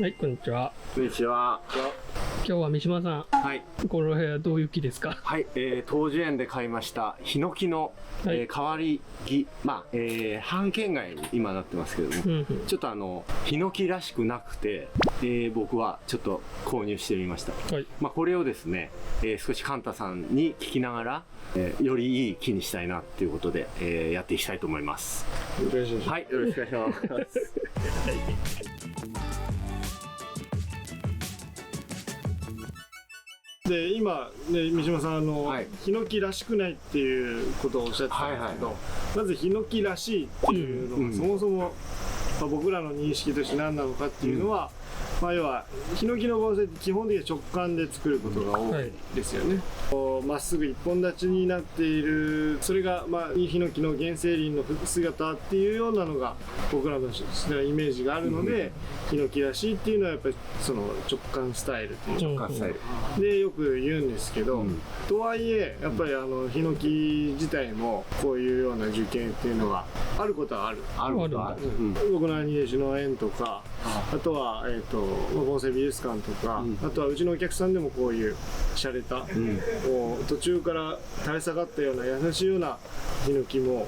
はい、こんにちは。こんにちは。今日は三島さん。はい。この部屋どういう木ですか？はい、東樹園で買いましたヒノキの、代わり木。半県外に今なってますけども、ちょっとヒノキらしくなくて、僕はちょっと購入してみました。はい。これをですね、少しカンタさんに聞きながら、よりいい木にしたいなっていうことで、やっていきたいと思います。はい、よろしくお願いします。で今ね、三島さんヒノキらしくないっていうことをおっしゃってたんですけど、まずヒノキらしいっていうのがそもそも、僕らの認識として何なのかっていうのは、要はヒノキの盆栽って基本的には直感で作ることが多いですよね。まっすぐ一本立ちになっている、それがヒノキの原生林の姿っていうようなのが僕らのイメージがあるので、ヒノキらしいっていうのはやっぱりその直感スタイルっていう直感スタイルでよく言うんですけど、とはいえやっぱりヒノキ自体もこういうような受験っていうのはあることはある。僕の兄弟子の園とか、あとは盆栽美術館とか、あとはうちのお客さんでもこういう洒落た、途中から垂れ下がったような優しいようなヒノキも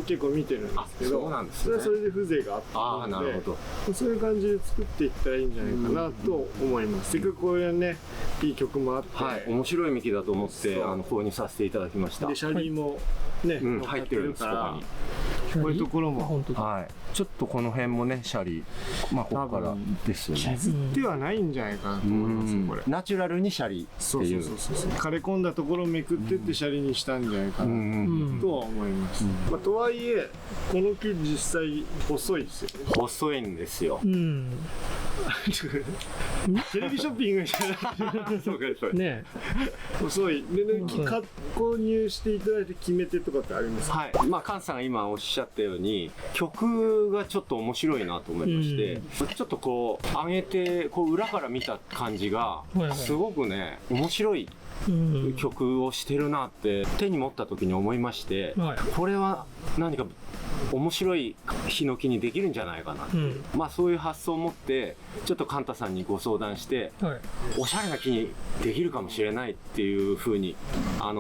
結構見てるんですけど、それはそれで風情があったので、そういう感じで作っていったらいいんじゃないかなと思います。せっかくこういうね、いい曲もあって、面白い幹だと思って購入させていただきました。でシャリもね、入ってるから、こういうところもちょっとこの辺もね、シャリ、ここからですよね。削ってはないんじゃないかなと思いますよ、これ。ナチュラルにシャリっていう。枯れ込んだところをめくってってシャリにしたんじゃないかなとは思います。とはいえ、この木実際細いですよね。細いんですよ。テレビショッピングみたいな。そうか、ね。細い。で、購入していただいて決め手とかってありますか？はい。カンさんが今おっしゃったように、曲がちょっと面白いなと思いまして、ちょっとこう、上げて、こう、裏から見た感じが、すごくね、面白い曲をしてるなって手に持った時に思いまして、これは何か面白いヒノキにできるんじゃないかな、そういう発想を持ってちょっとカンタさんにご相談して、おしゃれな木にできるかもしれないっていうふうに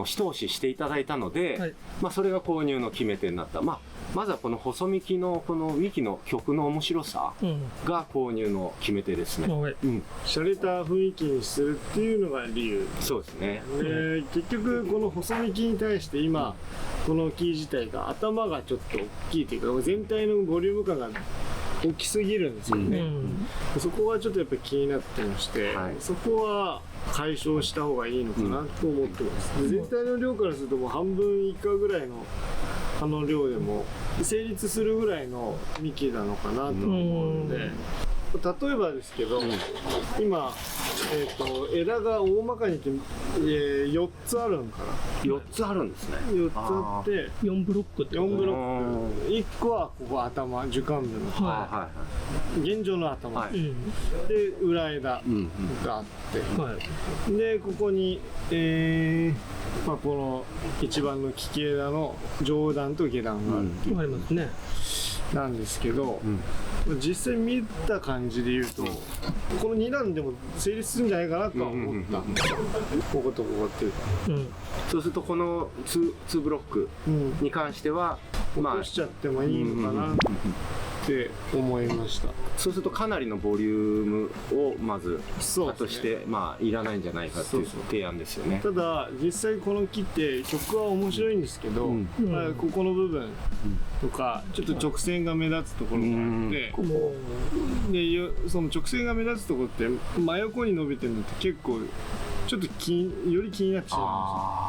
一押ししていただいたので、それが購入の決め手になった。まずはこの細幹のこの幹の曲の面白さが購入の決め手ですね。洒落た雰囲気にするっていうのが理由。そうですね。結局この細幹に対して今この木自体が頭がちょっと大きいというか、全体のボリューム感が大きすぎるんですよね。そこはちょっとやっぱり気になってまして、そこは解消した方がいいのかなと思ってます。全体の量からするともう半分以下ぐらいの葉の量でも成立するぐらいの幹なのかなと思うんで、例えばですけど、今、枝が大まかに言って、4つあるんかな。4つあるんですね。4つあって、4ブロックって4ブロック。1個はここ頭、樹幹部の。現状の頭。で、裏枝があって。で、ここに、この一番の利き枝の上段と下段がある。ありますね。なんですけど、実際見た感じで言うと、この2段でも成立するんじゃないかなとは思ったんですよ。こことここっていうか。そうするとこの2ブロックに関しては、落としちゃってもいいのかなって思いました。そうするとかなりのボリュームをまず葉としていらないんじゃないかっていう提案ですよね。ただ実際この木って曲は面白いんですけど、ここの部分とかちょっと直線が目立つところがあって、でその直線が目立つところって真横に伸びてるのって結構ちょっとより気になっちゃうんですよ。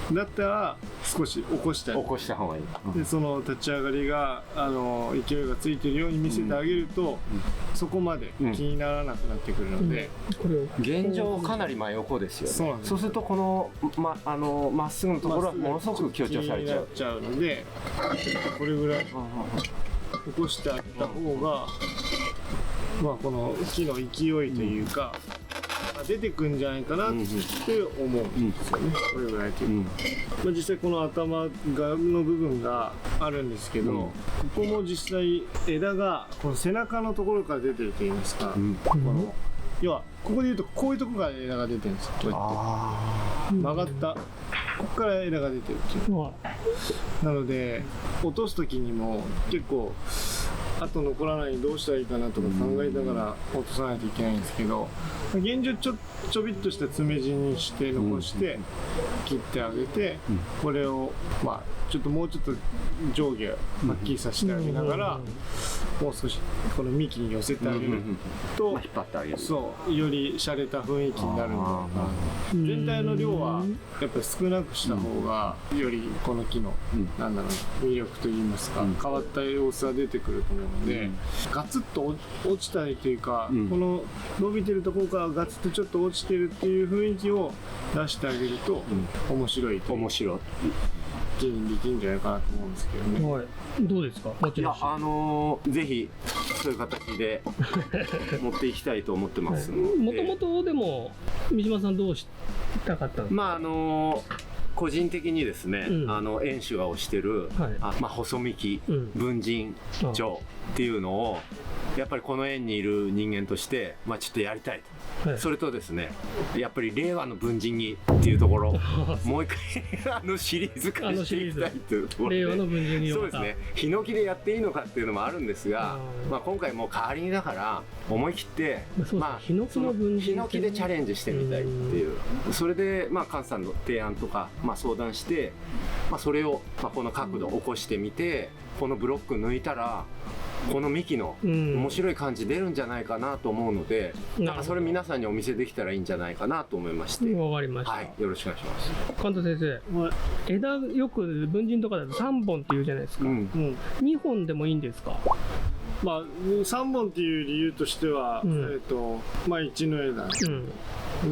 だったら少し起こした方がいい。でその立ち上がりが勢いがついてるように見せてあげると、そこまで気にならなくなってくるので、現状かなり真横ですよね。そうするとこのまっすぐのところはものすごく強調されちゃうので、これぐらい起こしてあげた方がこの木の勢いというか、出てくんじゃないかなって思うんですよね、これぐらいというか、実際この頭の部分があるんですけど、ここも実際枝がこの背中のところから出てると言いますか、この要はここでいうとこういうところから枝が出てるんですよ。こうやって曲がったここから枝が出てるっていう、なので落とす時にも結構跡残らないようにどうしたらいいかなとか考えながら落とさないといけないんですけど、現状ちょびっとした爪地にして残して切ってあげて、これをちょっともうちょっと上下はっきりさせてあげながら、もう少しこの幹に寄せてあげると、引っ張ってあげる、そうより洒落た雰囲気になるんだろうな。全体の量はやっぱり少なくした方がよりこの木のなんだろう魅力といいますか、変わった様子が出てくると思うので、ガツッと落ちたりというか、この伸びてるところからガツッとちょっと落ちてるっていう雰囲気を出してあげると面白いという、面白い木にできるんじゃないかなと思うんですけどね。はい、どうですか？いや、ぜひそういう形で持っていきたいと思ってますので。もともとでも三島さんどうしたかったんですか？個人的にですね、園主が推してる、細幹、文人蝶っていうのをやっぱりこの園にいる人間としてちょっとやりたいと。それとですね、やっぱり令和の文人にっていうところもう一回シリーズ化していきたいというところで、令和の文人にそうですね、ヒノキでやっていいのかっていうのもあるんですが、今回もう代わりにだから思い切ってヒノキの文人、ヒノキでチャレンジしてみたいっていう、それで菅さんの提案とか相談して、それをこの角度を起こしてみて、このブロック抜いたらこの幹の面白い感じ出るんじゃないかなと思うので、それ皆さんにお見せできたらいいんじゃないかなと思いまして。わかりました。はい、よろしくお願いします。神田先生、枝よく文人とかだと3本って言うじゃないですか。2本でもいいんですか？3本っていう理由としては、一の枝、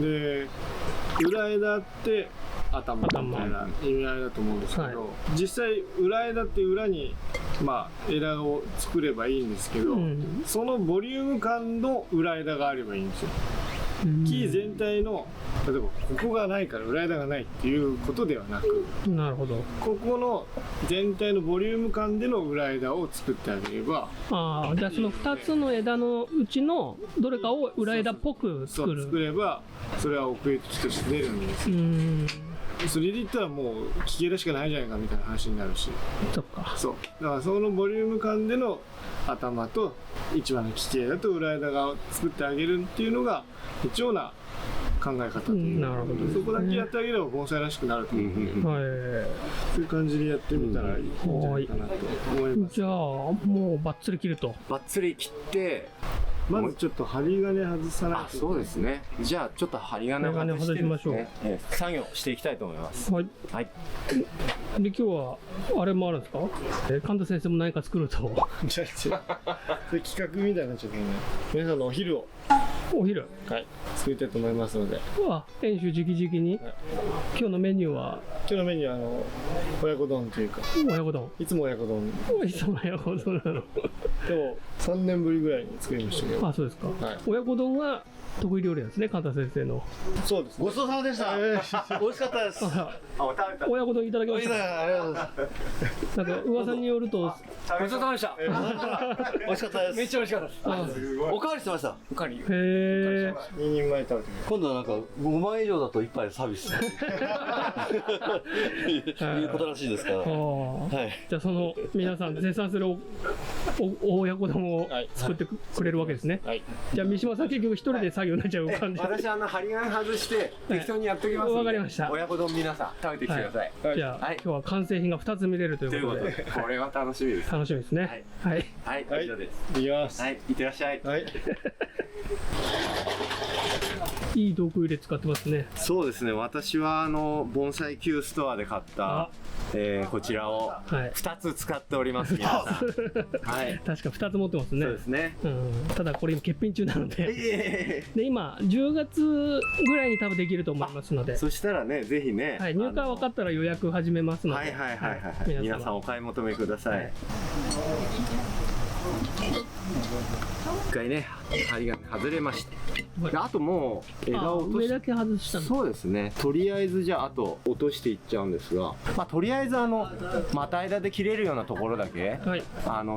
で裏枝って頭みたいな意味合いだと思うんですけど、実際裏枝って裏に枝を作ればいいんですけど、そのボリューム感の裏枝があればいいんですよ。木全体の例えばここがないから裏枝がないっていうことではなく、なるほど、ここの全体のボリューム感での裏枝を作ってあげれば、じゃあその2つの枝のうちのどれかを裏枝っぽく作れば、それは奥行きとして出るんですよ。それで言ったらもう木枝しかないじゃないかみたいな話になるし、そっか、そうだからそのボリューム感での頭と一番の木枝と裏枝が作ってあげるっていうのが一応な考え方という、なるほどですね、そこだけやってあげれば盆栽らしくなると思うので、そういう感じでやってみたらいいんじゃないかなと思います。じゃあもうバッツリ切ると。バッツリ切って、まずちょっと針金外さないと。そうですね。じゃあちょっと針金を外してしましょう。作業していきたいと思います。はい。はい。で今日はあれもあるんですか？神田先生も何か作ると。じゃあそれ企画みたいになっちゃってね。皆さんのお昼を。お昼。はい。作りたいと思いますので。園主直々に。今日のメニューは。今日のメニューは親子丼というか。親子丼。いつも親子丼。いつも親子丼なの。でも3年ぶりぐらいに作りましたけど。そうですか。親子丼は得意料理なんですね、神田先生の。そうです。ごちそうさまでした。美味しかったです。親子丼いただきました。ありがとうございます。なんか噂によると。ごちそうさまでした。美味しかったです。めっちゃ美味しかったです。おかわりしてました。おかわり。へえ。2人前食べてみる。今度はなんか5万円以上だと1杯サービス。いうことらしいですから。はい。じゃあその皆さん絶賛する親子丼を作ってくれるわけですね。はい。じゃあ三島さん結局一人で作業になっちゃう感じ。私針金外して適当にやっておきます。わかりました。親子丼皆さん食べてきてください。じゃあ今日は完成品が2つ見れるということで。これは楽しみです。楽しみですね。はい。はい。以上です。いきます。はい。いってらっしゃい。はい。いい道具入れ使ってますね。そうですね。私は盆栽Qストアで買ったこちらを2つ使っております。皆さん。はい。確か2つ持ってますね。そうですね。ただこれ今欠品中なので。で今10月ぐらいに多分できると思いますので。そしたらね、ぜひね。はい。入荷分かったら予約始めますので。はい。皆さんお買い求めください。一回ね針金外れまして、であともう枝を落とし上だけ外したの。そうですね。とりあえずじゃああと落としていっちゃうんですが、まあとりあえずまた枝で切れるようなところだけ、はい、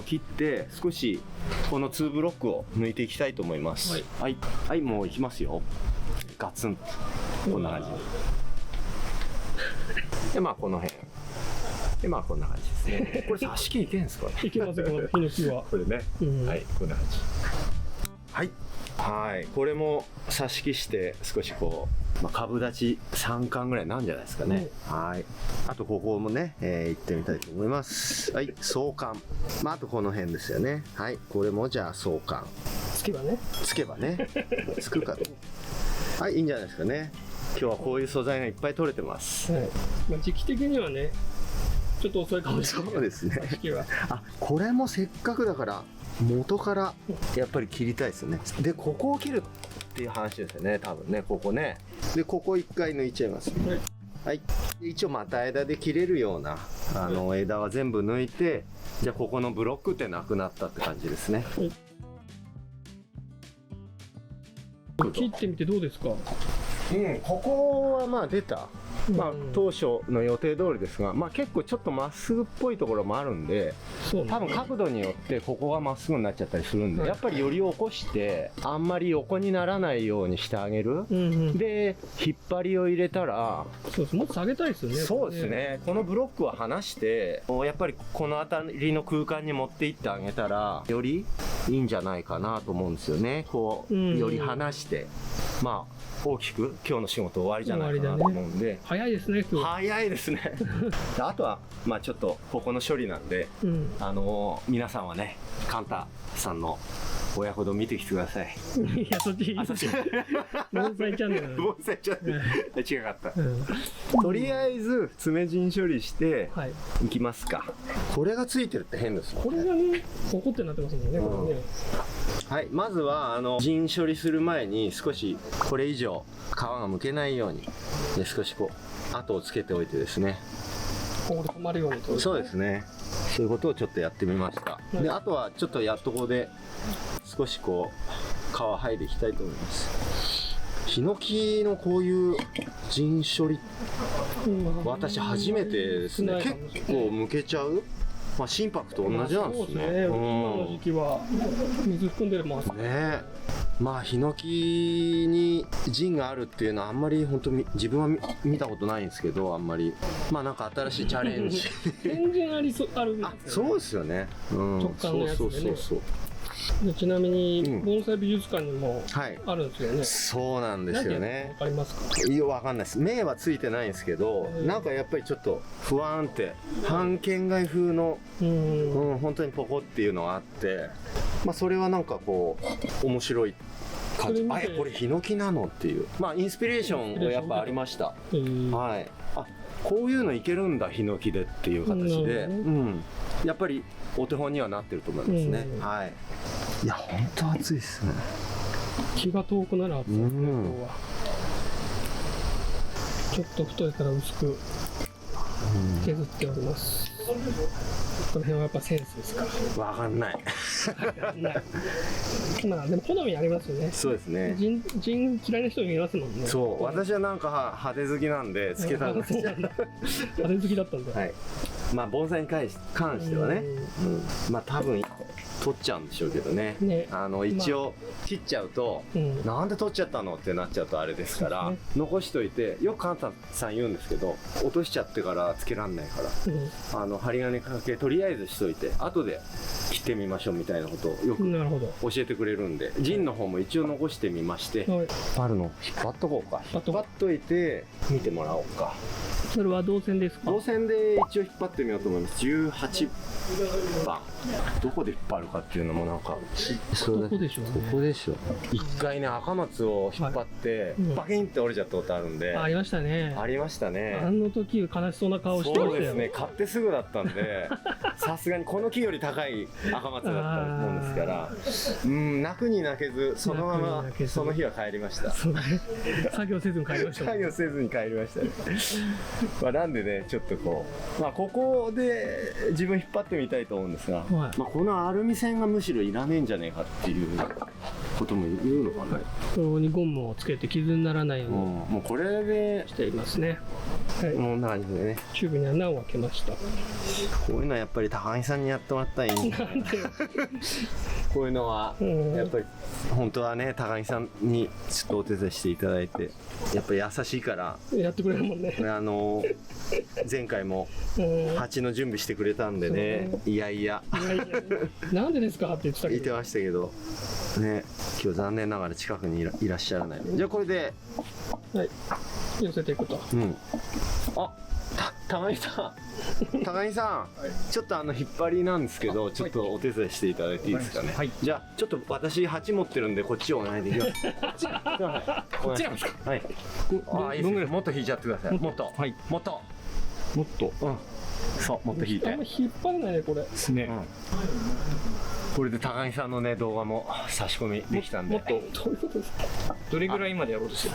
切って少しこの2ブロックを抜いていきたいと思います。はい、はい、はい、もういきますよ。ガツンとこんな感じで、まあこの辺で、まあこんな感じですね。これ挿し木いけんすかね。いけますよ、このヒノキは。これね、はい、こんな感じ。はいはい、これも挿し木して少しこう、まあ、株立ち3巻ぐらいなんじゃないですかね。はい、あとここもね、行ってみたいと思います。はい、相関、まあ、あとこの辺ですよね。はい、これもじゃあ相関つけばね、つけばねつくかと。はい、いいんじゃないですかね。今日はこういう素材がいっぱい取れてます。はい、まあ、時期的にはねちょっと遅いかもしれない。そうですね。はあ、これもせっかくだから元からやっぱり切りたいですよね。でここを切るっていう話ですよね、多分ね。ここね、でここ一回抜いちゃいます。はい、はい、で一応また枝で切れるような枝は全部抜いて、じゃあここのブロックってなくなったって感じですね。はい、切ってみてどうですか。ここはまあ出た、まあ、当初の予定通りですが、まあ、結構ちょっとまっすぐっぽいところもあるんで、多分角度によってここがまっすぐになっちゃったりするんで、やっぱりより起こしてあんまり横にならないようにしてあげる。で引っ張りを入れたら、そうです、もっと下げたいですよね。そうですね。このブロックは離してやっぱりこの辺りの空間に持っていってあげたらよりいいんじゃないかなと思うんですよね。こうより離して、まあ大きく今日の仕事終わりじゃないかなと思うんで、早いですね今日。早いですねあとはまあちょっとここの処理なんで、皆さんはねカンタさんの親ほど見てきてください。いや、そっち盆栽チャンネル。盆栽チャンネル違かった、とりあえず爪陣処理していきますか。これがついてるって変ですよね。これがねポコってなってますもんね、これね。はい、まずは陣処理する前に少しこれ以上皮がむけないようにで少しこう跡をつけておいてですね、ここで止まるようにと。そうですね。そういうことをちょっとやってみました。であとはちょっとやっとこで少しこう皮剥いでいきたいと思います。ヒノキのこういう陣処理、私初めてですね。結構むけちゃう。まあ、心拍と同じなんですね。今の時期は水含んでますね。まあヒノキに陣があるっていうのはあんまり本当に自分は見たことないんですけど、あんまりまあなんか新しいチャレンジ全然あるんですよね。そうですよね。直感のやつでね。そうちなみに盆栽美術館にもあるんですよね。そうなんですよね。わかりますか。いや、わかんないです。目はついてないんですけど、なんかやっぱりちょっと不安って半圏外風の本当にポコっていうのがあって、まあそれはなんかこう面白い感じ。あ、これヒノキなのっていう、まあインスピレーションがやっぱありました。はい。あ、こういうのいけるんだヒノキでっていう形で、やっぱりお手本にはなってると思いますね。はい。いや、本当暑いですね。気が遠くなら暑いですね、今日は。ちょっと太いから薄く削っております。この辺はやっぱセンスですか。わかんない。まあでも好みありますよね。そうですね。陣嫌いな人もいますもんね。そう、私はなんか派手好きなんでつけたんです。派手好きだったんだ。はい。まあ盆栽に関してはね、まあ多分取っちゃうんでしょうけどね。一応切っちゃうと、なんで取っちゃったのってなっちゃうとあれですから、残しといて、よくカンタさん言うんですけど、落としちゃってからつけらんないから、針金かけとりあえずしといて、後で切ってみましょうみたいなことをよく教えてくれるんで、陣の方も一応残してみまして、パルの引っ張っとこうか。引っ張っといて見てもらおうか。それは銅線ですか。銅線で一応引っ張ってみようと思います。18番どこで引っ張るかっていうのもなんかここでしょうね。ここでしょ。一回ね赤松を引っ張ってバキンって折れちゃったことあるんで。ありましたね。ありましたね。あの時悲しそうな顔してましたよ。そうですね。買ってすぐだったんでさすがにこの木より高い赤松だったと思うんですから、泣くに泣けずそのままその日は帰りました。作業せずに帰りました。作業せずに帰りましたね。まあなんでねちょっとこう、まあここで自分引っ張ってみたいと思うんですが、まあこのアルミ線がむしろいらねえんじゃねえかっていうことも言うのかな。ここにゴムをつけて傷にならないようにもうこれでしていますね。はい、こんな感じでね。チューブに穴を開けました。こういうのはやっぱり高木さんにやってもらったらいいんだよね。こういうのはやっぱり本当はね、高木さんにちょっとお手伝いしていただいて、やっぱり優しいからやってくれるもんね。前回も鉢の準備してくれたんでね、いやいやなんでですかって言ってたけど、言ってましたけどね、今日残念ながら近くにいらっしゃらない。じゃあこれで、はい、寄せていくと。あ、高木さん、高木さん、ちょっと引っ張りなんですけど、ちょっとお手伝いしていただいていいですかね。はい。じゃあちょっと私鉢持ってるんでこっちをお願いできます。こっちなんですか。はい。あ、いいです。もっと引いちゃってください。もっと。はい。もっと。もっと。うん。そう、もっと引いて。あんま引っ張れないねこれ。ですね。これで高木さんのね動画も差し込みできたんで。もっとどういうことですか。どれぐらいまでやろうとしてる。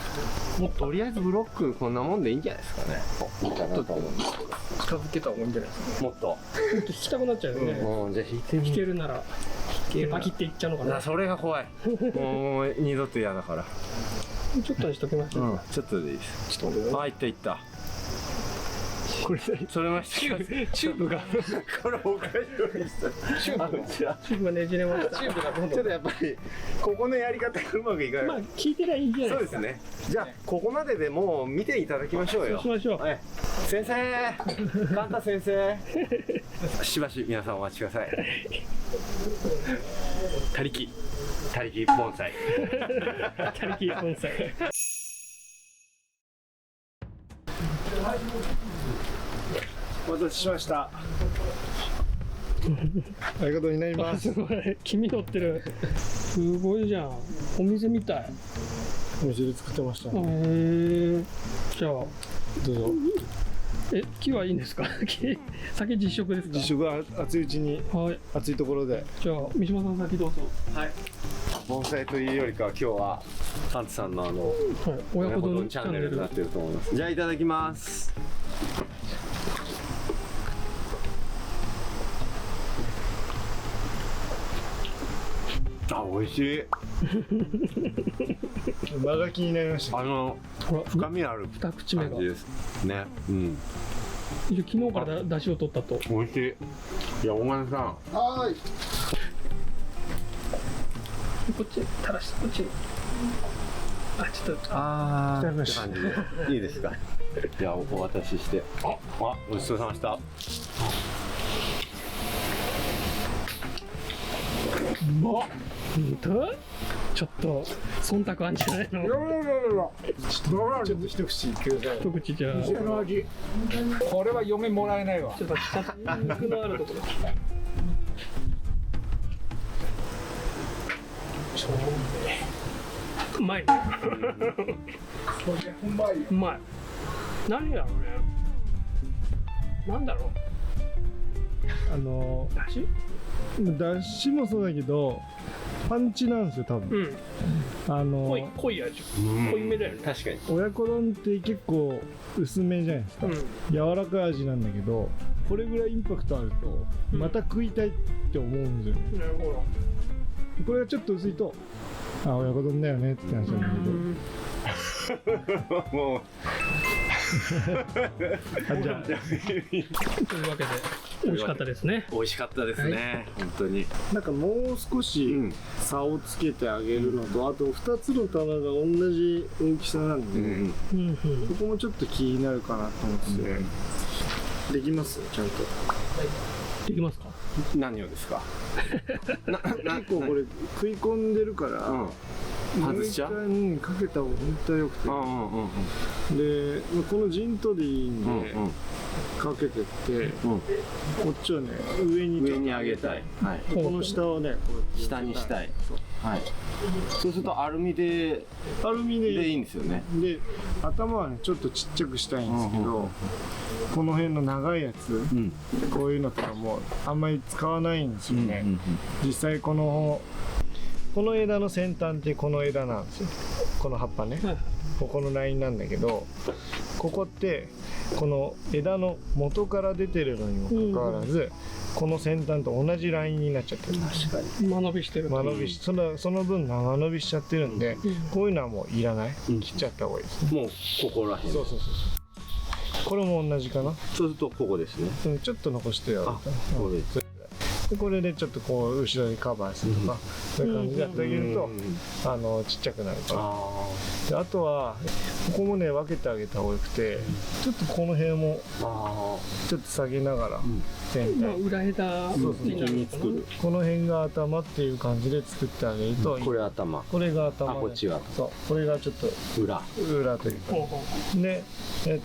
もっととりあえずブロックこんなもんでいいんじゃないですかね。いいかなと思うんですけど。近づけた方がいいんじゃないですか。もっと。引きたくなっちゃうよね。じゃあ引いてみ。引けるならパキっていっちゃうのかな。それが怖い。もう二度と嫌だから。ちょっとにしときましょう。ちょっとでいいです。ちょっと待って。あ、いったいった。これそれましてチューブがこれおかしいですチューブがねじれました。チューブがどんどんちょっとやっぱりここのやり方がうまくいかない。まあ聞いてりゃいいんじゃないですか。そうですね。じゃあここまででもう見ていただきましょうよ。そうしましょう。先生、カンタ先生、しばし皆さんお待ちください。他力盆栽。他力盆栽。お待たせしました。ありがとうになります。すごい、黄身乗ってる。すごいじゃん。お店みたい。お店で作ってましたね。じゃあどうぞ。木はいいんですか。先実食ですか。実食は熱いうちに、はい、熱いところで。じゃあ三島さん先どうぞ。はい。盆栽というよりかは今日はカンツさんの親子丼チャンネルになってると思います。じゃあいただきます。あ、美味しい。間が気になりました。深みある二口目が感じですね。昨日から出汁を取ったと。美味しい。いや、大金さん。はい。こっち垂らして、こっちに。あ、ちょっと。って感じでいいですか。じゃあお渡しして。ごちそうさまでした。うまっ。ちょっと忖度あんじゃないの。ちょっと一口ください。一口じゃ。この味。これは嫁もらえないわ。ちょっと肉のあるところ。うまいね。うまい。何だろうね。なんだろう。だし？だしもそうだけどパンチなんですよ多分。濃い味。濃いめだよね。確かに。親子丼って結構薄めじゃないですか。柔らかい味なんだけど、これぐらいインパクトあるとまた食いたいって思うんですよね。なるほど。これがちょっと薄いと、あ、親子丼だよねって話なんだけど。もう。じゃあ。というわけで美味しかったですね。美味しかったですね。本当に。なんかもう少し差をつけてあげるのと、あと2つの棚が同じ大きさなんで、そこもちょっと気になるかなと思って。できます？ちゃんと。できますか？何をですか？結構これ食い込んでるから。外しちゃう？かけた方が本当は良くて、でこのジントでいいんでかけてって、こっちをね上に上げたい。この下をね下にしたい。はい。そうするとアルミでいいんですよね。で頭はねちょっとちっちゃくしたいんですけど、この辺の長いやつ、こういうのとかもあんまり使わないんですよね。実際この枝の先端ってこの枝なんですよ。この葉っぱね、ここのラインなんだけど、ここってこの枝の元から出てるのにもかかわらず、この先端と同じラインになっちゃってる。確かに間延びしてる。間延びし、その分長伸びしちゃってるんで、こういうのはもういらない、切っちゃった方がいいですね。もうここら辺。そうこれも同じかな。そうするとここですね。ちょっと残してやる。これです。でこれでちょっとこう後ろにカバーするとか、そういう感じでやってあげると、ちっちゃくなるから。であとはここもね分けてあげた方がよくて、ちょっとこの辺もちょっと下げながら全体、裏枝に作る。この辺が頭っていう感じで作ってあげるといい。これ頭。これが頭。こっちが。そう、これがちょっと裏というか。で、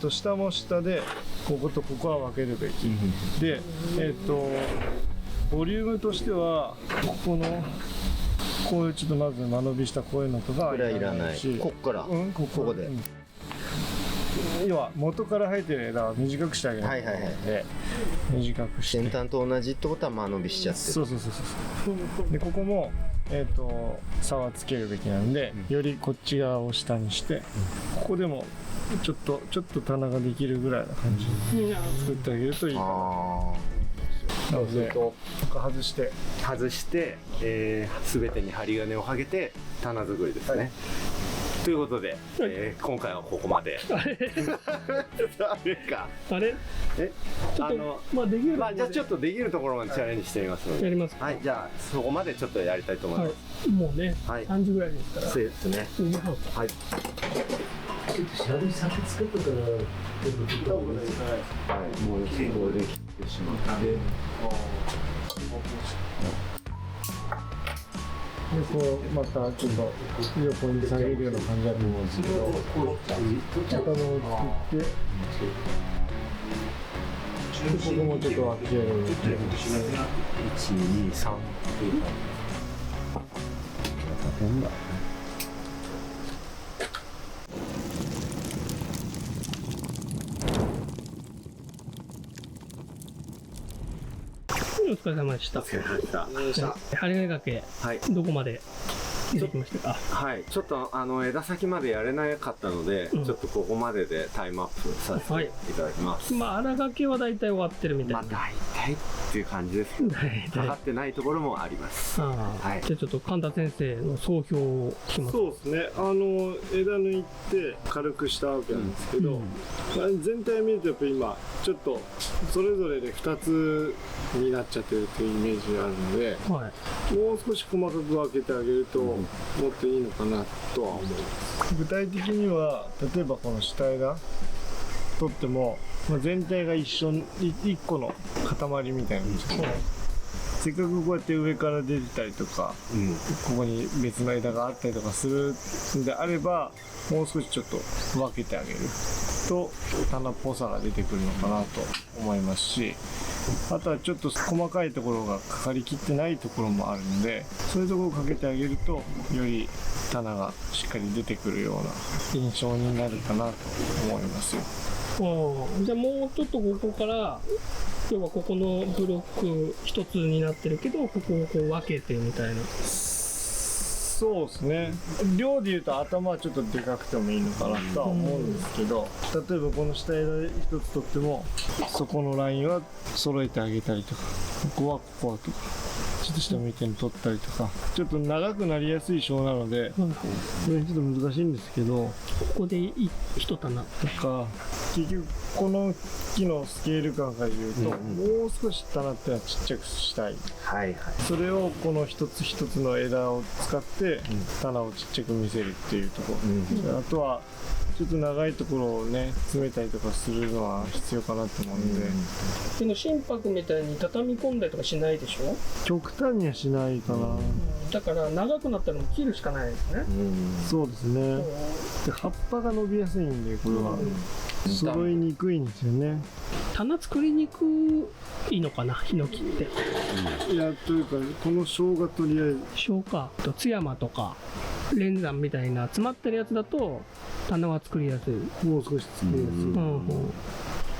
下も下でこことここは分けるべき。で、ボリュームとしてはここのこういうちょっとまず間延びしたこういうのとかこれはいらないし、ここからここで、要は元から生えてる枝は短くしてあげないといけないので、短くして先端と同じってことは間延びしちゃってる。そうでここも差はつけるべきなんで、よりこっち側を下にして、ここでもちょっと棚ができるぐらいな感じで作ってあげるといいかな。なので外して全てに針金をはげて棚作りですね。ということで、今回はここまで。あれか。あれ？ちょっとまあできる。じゃあちょっとできるところまでチャレンジしてみますので。やります。はい、じゃあそこまでちょっとやりたいと思います。もうね、3時ぐらいですから。そうですね。はい。シャリ先作ったから、もう結構できてしまって。でこうまたちょっと横に下げるような感じだと思うんですけど、頭を作って、ここもちょっと開けるようにして、1、2、3。なんだ。お疲れ様でした。お疲れ様でした。針金掛け、どこまでできましたか？はい、ちょっと枝先までやれなかったので、ちょっとここまででタイムアップさせていただきます。まあ荒掛けは大体終わってるみたいな。大体っていう感じですけど、かかってないところもあります。じゃあちょっと神田先生の総評を聞きます。そうですね。枝抜いて軽くしたわけなんですけど、全体見るとやっぱり今ちょっとそれぞれで2つになっちゃってるというイメージがあるので、もう少し細かく分けてあげるともっといいのかなとは思います。具体的には例えばこの下枝取っても、全体が1個の塊みたいなんですけど、せっかくこうやって上から出てたりとか、ここに別の枝があったりとかするんであれば、もう少しちょっと分けてあげると棚っぽさが出てくるのかなと思いますし、あとはちょっと細かいところがかかりきってないところもあるので、そういうところをかけてあげるとより棚がしっかり出てくるような印象になるかなと思いますよ。じゃあもうちょっとここから要はここのブロック一つになってるけど、ここをこう分けてみたいな。そうですね。量でいうと頭はちょっとでかくてもいいのかなとは思うんですけど、例えばこの下枝一つ取ってもそこのラインは揃えてあげたりとか、ここはとかちょっと下向いてるの取ったりとか、ちょっと長くなりやすい章なので、これちょっと難しいんですけど、ここで一棚とか、結局この木のスケール感から言うと、もう少し棚ってのはちっちゃくしたい。それをこの一つ一つの枝を使って棚をちっちゃく見せるっていうところ、あとはちょっと長いところをね詰めたりとかするのは必要かなと思うんで、でも心拍みたいに畳み込んだりとかしないでしょ？極端にはしないかな。だから長くなったらもう切るしかないですね。そうですね。で葉っぱが伸びやすいんで、これは揃いにくいんですよね。棚作りにくいのかな、ヒノキって。いや、というかこの生姜とりあえず生姜と津山とか連山みたいな詰まってるやつだと棚は作りやすい。もう少し作りやすい。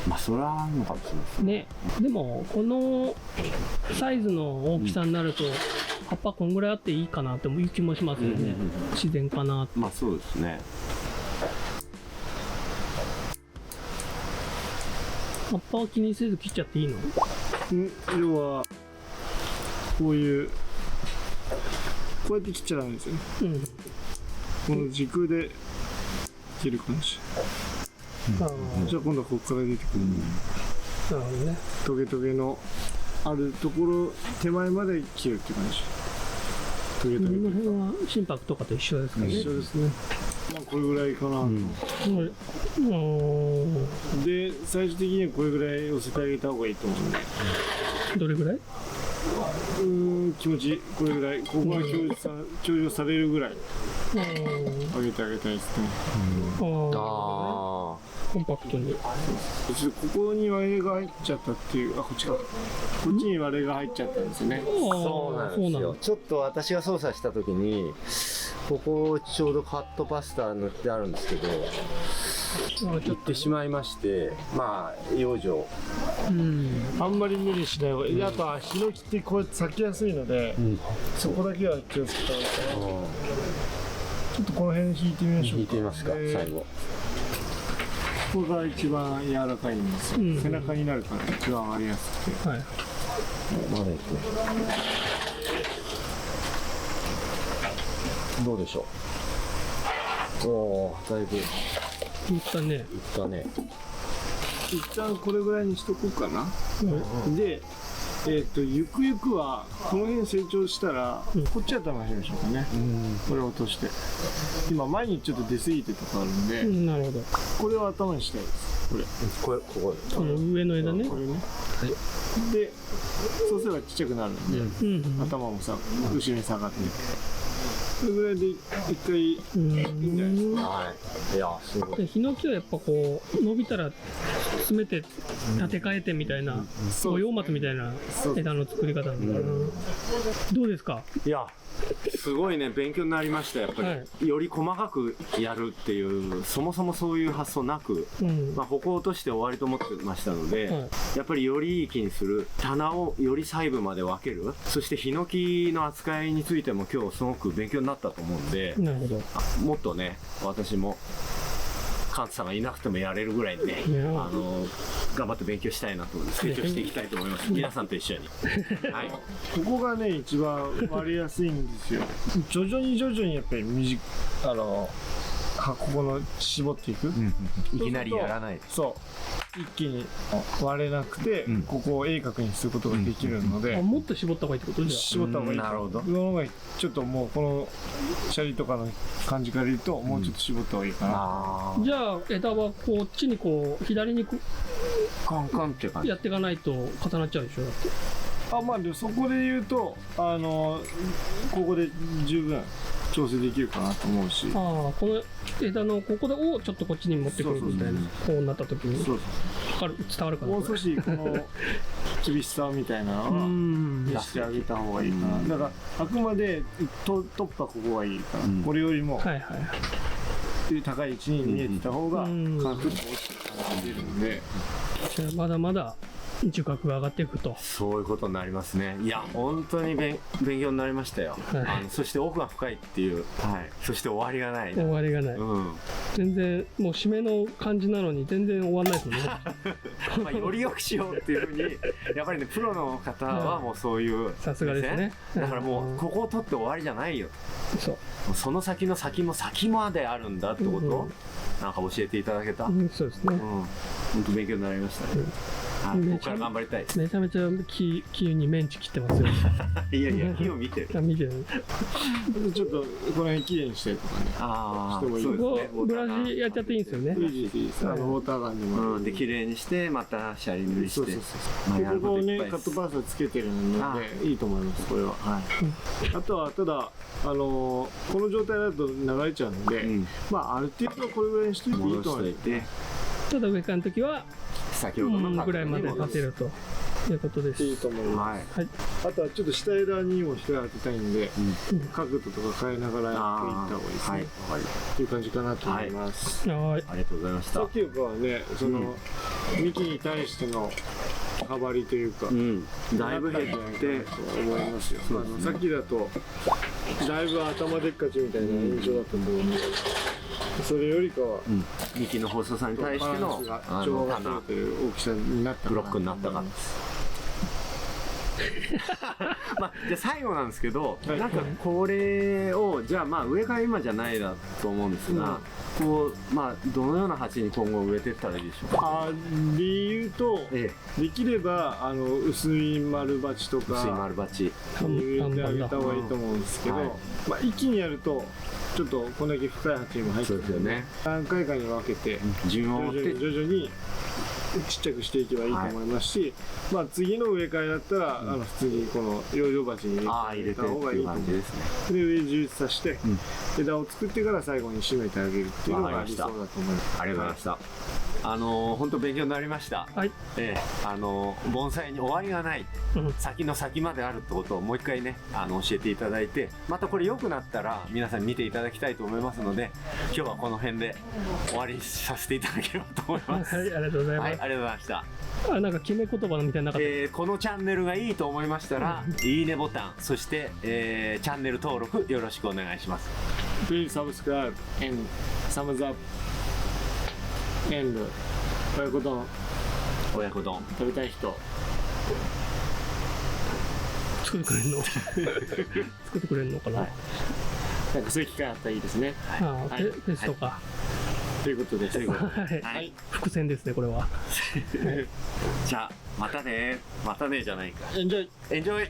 まあそれはあるのかもしれないですね。でもこのサイズの大きさになると葉っぱこんぐらいあっていいかなっていう気もしますよね。自然かなって。まあそうですね。葉っぱは気にせず切っちゃっていいの？要はこういうこうやって切っちゃダメですよね、この軸で切る感じ、じゃあ今度はここから出てくる、なるほどね。トゲトゲのあるところ手前まで切るって感じ。トゲトゲこの辺は心拍とかと一緒ですかね。一緒ですね。まあこれぐらいかなと、で最終的にはこれぐらい寄せてあげた方がいいと思うんで。どれぐらい？気持ちいい。これぐらい、ここが強調されるぐらい上げてあげたいですね。コンパクトに。ここに割れが入っちゃったっていう、こっちか。こっちに割れが入っちゃったんですよね。そうなんですよ。ちょっと私が操作した時にここちょうどカットパスタ塗ってあるんですけど行ってしまいまして、まあ養生、あんまり無理しない方がいい。あとはヒノキってこうやって裂きやすいので、そこだけは気をつけた方がいいかな。ちょっとこの辺引いてみましょうか。引いてみますか、最後。ここが一番柔らかいんですよ、背中になるから一番割りやすくて、はい、まだいく。どうでしょう。おお、だいぶいったね。ったね。一旦これぐらいにしとこうかな、でゆくゆくはこの辺成長したら、こっち頭にしましょうかね、これを落として。今前にちょっと出過ぎてとかあるんで、なるほど。これを頭にしたいです。これこここの上の枝ね。これね、でそうすればちっちゃくなるんで、頭もさ後ろに下がって、それぐらいで一回いいんじゃないですか。はい。いや、すごい。ヒノキはやっぱこう伸びたら詰めて立て替えてみたいな、五葉松みたいな枝の作り方なのかな。どうですか？いや、すごいね、勉強になりました。やっぱり、はい、より細かくやるっていう、そもそもそういう発想なく、まあここを落として終わりと思ってましたので、やっぱりよりいい木にする、棚をより細部まで分ける、そしてヒノキの扱いについても今日すごく勉強になったと思うんで、なるほど。もっとね、私もカンツさんがいなくてもやれるぐらいにね、頑張って勉強したいなと思って成長していきたいと思います。皆さんと一緒に。はい。ここがね一番割りやすいんですよ。徐々にやっぱりここの絞っていく、いきなりやらない。そう一気に割れなくて、ここを鋭角にすることができるので、もっと絞った方がいいってことじゃん。絞った方がいい。なるほど。その方がちょっともうこのシャリとかの感じから言うと、もうちょっと絞った方がいいかな。じゃあ枝はこっちにこう左にカンカンって感じやっていかないと重なっちゃうでしょ。だって。まあでもそこで言うとここで十分調整できるかなと思うし、この枝のここでをちょっとこっちに持ってくるみたいな、こうなった時に伝わるかな。もう少しこの厳しさみたいなのは見せてあげた方がいいかな。だからあくまでトップはここがいいから、これよりも高い位置に見えてた方がカクッと落ちて感じるので、まだまだ受覚が上がっていくと、そういうことになりますね。いや本当に勉強になりましたよ、そして奥が深いっていう、そして終わりがない、終わりがない、全然もう締めの感じなのに全然終わらないですもんねより良くしようっていうふうにやっぱりね、プロの方はもうそういう、さすがですね。だからもうここを取って終わりじゃないよ、その先の先も先まであるんだってことをなんか教えていただけた。そうですね、本当勉強になりましたね。ここから頑張りたい。めちゃめちゃ木にメンチ切ってますよいやいや、木を見てる。見てる。ちょっとこの辺きれいにしたりとかね。そうですね。ブラシやっちゃっていいんですよね。いいです。ウォーターガンでも。で綺麗にしてまたシャリ塗りして。ここをねカットパースつけてるのでいいと思います。これは。あとはただこの状態だと流れちゃうので、まあある程度これぐらいにしといていいと思います。ただ上からの時は先ほどのぐらいまで立てるということです。いいと思います。あとはちょっと下枝にも光当てたいんで、角度とか変えながらやっていった方がいいですね。っていう感じかなと思います。ありがとうございました。さっきよりかはね、その幹に対しての幅りというか、だいぶ減ってと思いますよ。さっきだとだいぶ頭でっかちみたいな印象だったと思うんで、それよりかは幹の細さに対しての調和が取れてる大きさになったブロックになったかな。まあ、じゃあ最後なんですけど、なんかこれをじゃあまあ上から今じゃないだと思うんですが、こうまあどのような鉢に今後植えていったらいいでしょうか。理由と、できれば薄い丸鉢とか薄い丸鉢に植えてあげた方がいいと思うんですけど、まあ一気にやるとちょっとこんだけ深い鉢にも入ってるので、何回かに分けて順を追って徐々にちっちゃくしていけばいいと思いますし、まあ次の植え替えだったら普通にこの養生鉢に入れた方がいいと思います。で上充実させて枝を作ってから最後に締めてあげるっていうのが理想だと思います。ありがとうございました。本当勉強になりました。はい。盆栽に終わりがない、先の先まであるってことをもう一回ね教えていただいて、またこれ良くなったら皆さんに見ていただきたいと思いますので、今日はこの辺で終わりにさせていただければと思います。はい、ありがとうございます。はい、ありがとうございました。なんか決め言葉のみたいなかった。このチャンネルがいいと思いましたら、いいねボタン、そして、チャンネル登録よろしくお願いします。Please subscribe and thumbs up and 親子丼親子丼食べたい人作ってくれんの作ってくれんのかな、なんかそういう機会あったらいいですね。テストか、ということです。はい、伏線ですねこれは。じゃあまたね、またねじゃないか。エンジョイ。エンジョイ。